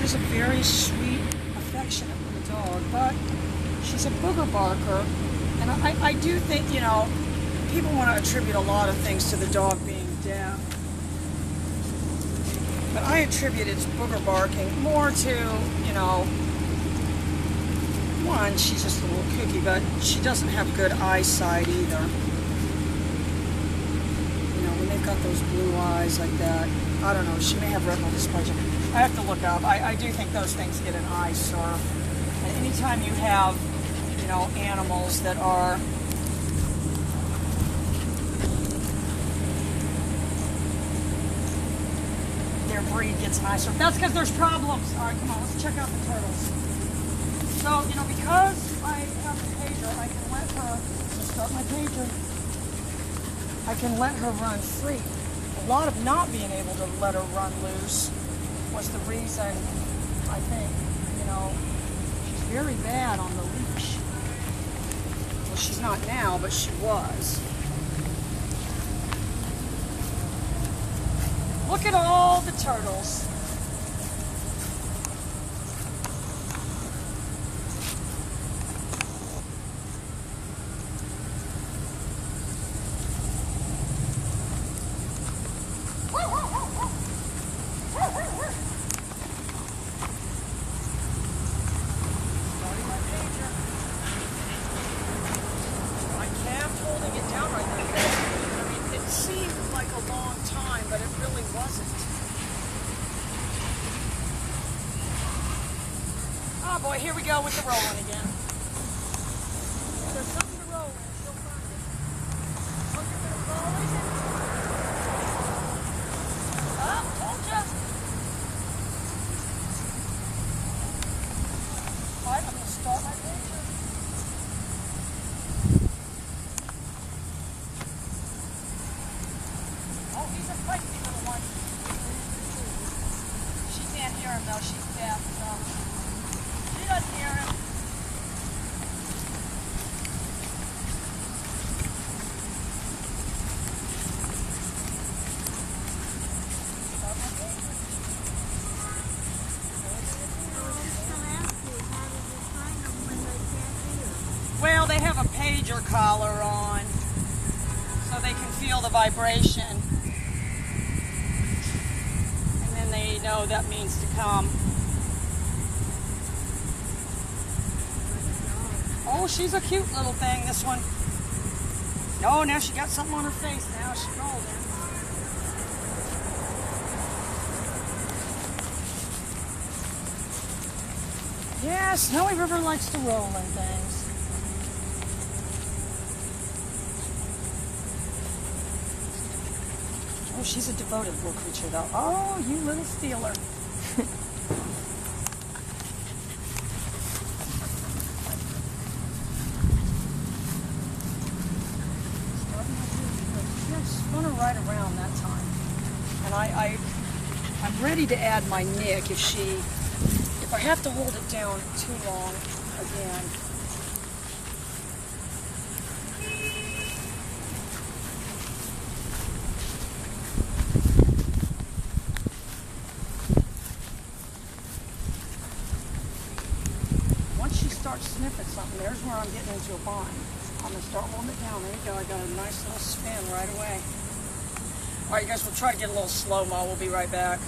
is a very sweet, affectionate little dog, but she's a booger barker. And I do think, you know, people want to attribute a lot of things to the dog being deaf. But I attribute its booger barking more to, you know, one, she's just a little kooky, but she doesn't have good eyesight either. You know, when they've got those blue eyes like that, I don't know, she may have retinal dysplasia. I have to look up. I do think those things get an eye sore. And anytime you have, you know, animals that are their breed gets an eye sore. That's because there's problems. All right, come on, let's check out the turtles. So, you know, because I have the pager, I can let her, let's start my pager, I can let her run free. A lot of not being able to let her run loose was the reason, I think, you know, she's very bad on the leash. Well, she's not now, but she was. Look at all the turtles. But it really wasn't. Oh boy, here we go with the rolling again. There's something to roll in, she'll find it. Look at the rolling. Oh, told ya. Alright, I'm gonna start my pager. Oh, he's a feisty little one. She can't hear him though, she's deaf, so she doesn't hear him. Well, they have a pager collar on, so they can feel the vibration. And then they know that means to come. Oh, she's a cute little thing, this one. Oh, now she got something on her face now. She's golden. Yeah, Snowy River likes to roll in things. Oh, she's a devoted little creature, though. Oh, you little stealer. Spun her right around that time. And I'm ready to add my nick if I have to hold it down too long again. Once she starts sniffing something, there's where I'm getting into a bind. I'm going to start holding it down. There you go. I got a nice little spin right away. All right, you guys, we'll try to get a little slow-mo. We'll be right back.